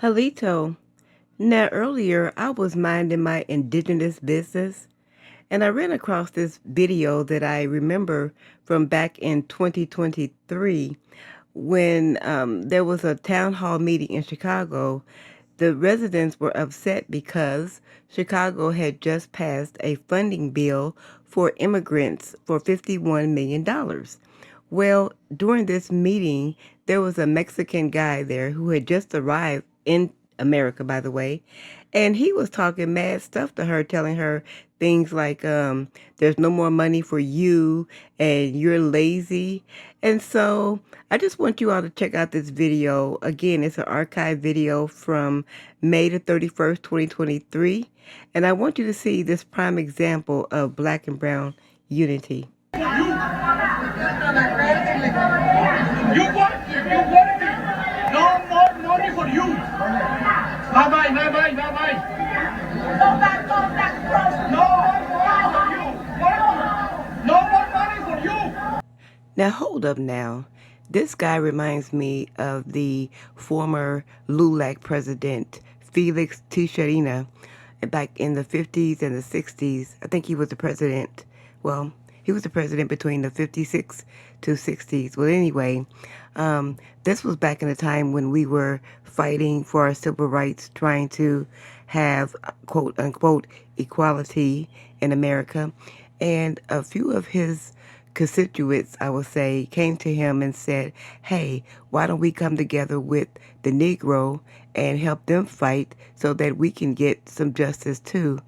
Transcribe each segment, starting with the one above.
Halito, now earlier I was minding my indigenous business and I ran across this video that I remember from back in 2023 when there was a town hall meeting in Chicago. The residents were upset because Chicago had just passed a funding bill for immigrants for $51 million. Well, during this meeting, there was a Mexican guy there who had just arrived in America, by the way, and he was talking mad stuff to her, telling her things like, there's no more money for you and you're lazy. And so I just want you all to check out this video. Again, it's an archive video from May the 31st, 2023. And I want you to see this prime example of black and brown unity. You want it. No more money for you. Bye bye, bye bye, bye bye. Go back, no more money for you. Now hold up now. This guy reminds me of the former LULAC president, Felix Tijerina, back in the 50s and the 60s. I think he was the president. Well, he was the president between the 56 to 60s. Well, anyway, this was back in a time when we were fighting for our civil rights, trying to have, quote unquote, equality in America. And a few of his constituents, I would say, came to him and said, hey, why don't we come together with the Negro and help them fight so that we can get some justice too?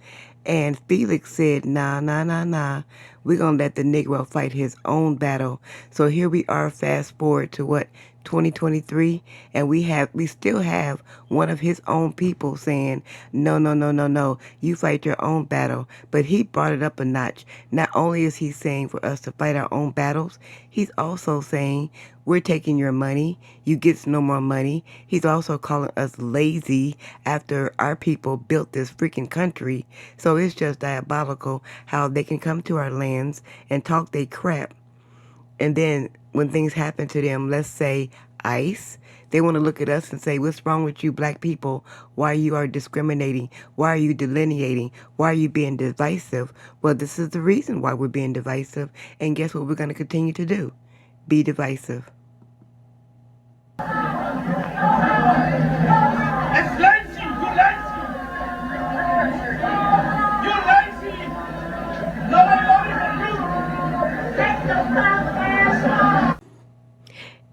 And Felix said, nah, nah, nah, nah. We're going to let the Negro fight his own battle. So here we are, fast forward to what, 2023, and we still have one of his own people saying, no, no, no, no, no, you fight your own battle. But he brought it up a notch. Not only is he saying for us to fight our own battles, he's also saying we're taking your money, you get no more money. He's also calling us lazy after our people built this freaking country. So it's just diabolical how they can come to our lands and talk they crap. And then when things happen to them, let's say ICE, they want to look at us and say, what's wrong with you black people? Why you are discriminating? Why are you delineating? Why are you being divisive? Well, this is the reason why we're being divisive. And guess what we're going to continue to do? Be divisive. It's lazy, you're lazy. You're lazy. No more money for you. Take the ass.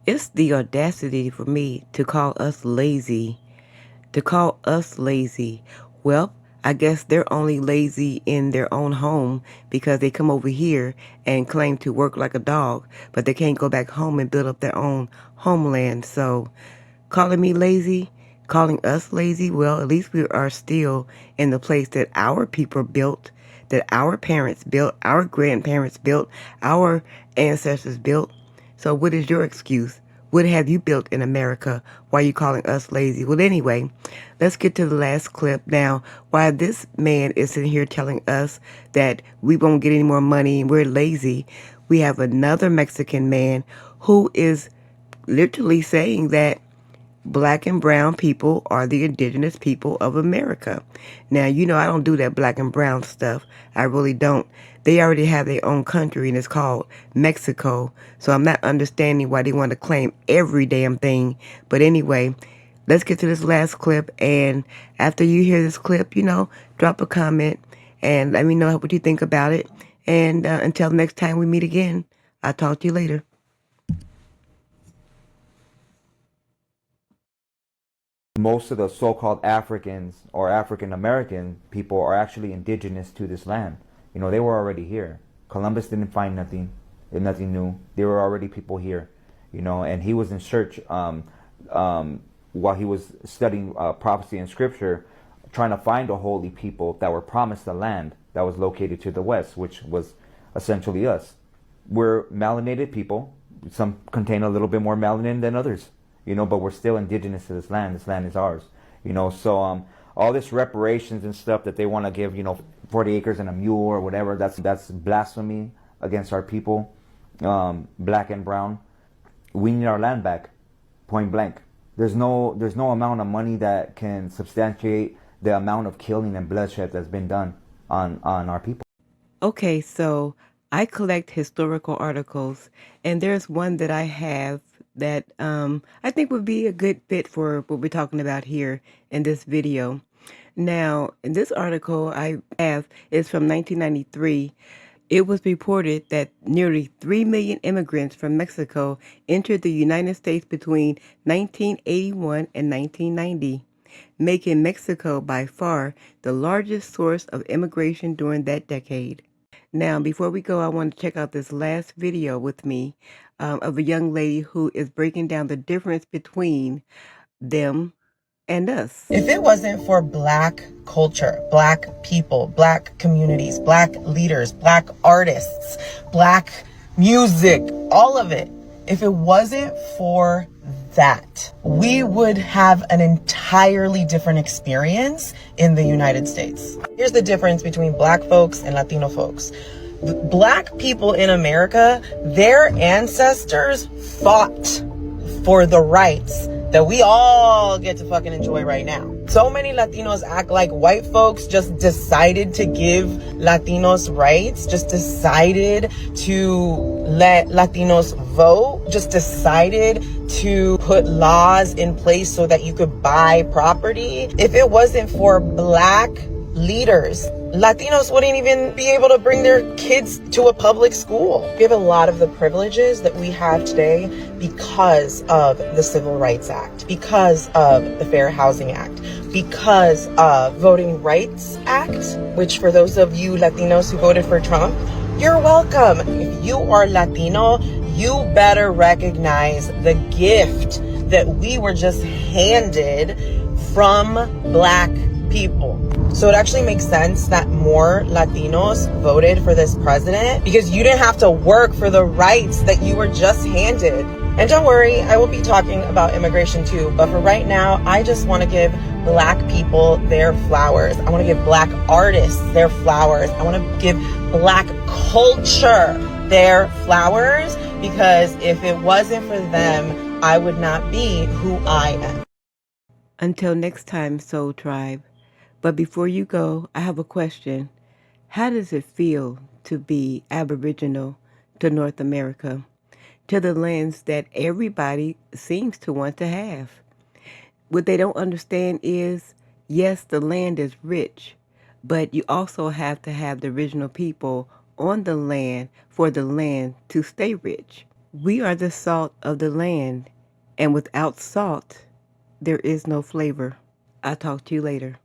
It's the audacity for me to call us lazy. To call us lazy. Well, I guess they're only lazy in their own home because they come over here and claim to work like a dog, but they can't go back home and build up their own homeland. So calling me lazy, calling us lazy, well, at least we are still in the place that our people built, that our parents built, our grandparents built, our ancestors built. So what is your excuse? What have you built in America? Why are you calling us lazy? Well, anyway, let's get to the last clip. Now, while this man is sitting here telling us that we won't get any more money and we're lazy, we have another Mexican man who is literally saying that black and brown people are the indigenous people of America. Now, you know, I don't do that black and brown stuff. I really don't. They already have their own country, and it's called Mexico. So I'm not understanding why they want to claim every damn thing. But anyway, let's get to this last clip. And after you hear this clip, you know, drop a comment and let me know what you think about it. And until next time we meet again, I'll talk to you later. Most of the so-called Africans or African American people are actually indigenous to this land. You know, they were already here. Columbus didn't find nothing new. There were already people here, you know, and he was in search while he was studying prophecy and scripture, trying to find a holy people that were promised the land that was located to the west, which was essentially us. We're melanated people. Some contain a little bit more melanin than others, you know, but we're still indigenous to this land. This land is ours, you know. So all this reparations and stuff that they want to give, you know, 40 acres and a mule or whatever, that's blasphemy against our people, black and brown. We need our land back, point blank. There's no amount of money that can substantiate the amount of killing and bloodshed that's been done on our people. Okay, so I collect historical articles, and there's one that I have that I think would be a good fit for what we're talking about here in this video. Now, in this article I have is from 1993. It was reported that nearly 3 million immigrants from Mexico entered the United States between 1981 and 1990, making Mexico by far the largest source of immigration during that decade. Now, before we go, I want to check out this last video with me of a young lady who is breaking down the difference between them and us. If it wasn't for Black culture, Black people, Black communities, Black leaders, Black artists, Black music, all of it, if it wasn't for that, we would have an entirely different experience in the United States. Here's the difference between Black folks and Latino folks. Black people in America, their ancestors fought for the rights that we all get to fucking enjoy right now. So many Latinos act like white folks just decided to give Latinos rights, just decided to let Latinos vote, just decided to put laws in place so that you could buy property. If it wasn't for Black leaders, Latinos wouldn't even be able to bring their kids to a public school. We have a lot of the privileges that we have today because of the Civil Rights Act, because of the Fair Housing Act, because of Voting Rights Act, which for those of you Latinos who voted for Trump, you're welcome. If you are Latino, you better recognize the gift that we were just handed from Black people. So it actually makes sense that more Latinos voted for this president because you didn't have to work for the rights that you were just handed. And don't worry, I will be talking about immigration too, but for right now, I just want to give Black people their flowers. I want to give Black artists their flowers. I want to give Black culture their flowers because if it wasn't for them, I would not be who I am. Until next time, Soul Tribe. But before you go, I have a question. How does it feel to be Aboriginal to North America, to the lands that everybody seems to want to have? What they don't understand is, yes, the land is rich, but you also have to have the original people on the land for the land to stay rich. We are the salt of the land, and without salt, there is no flavor. I'll talk to you later.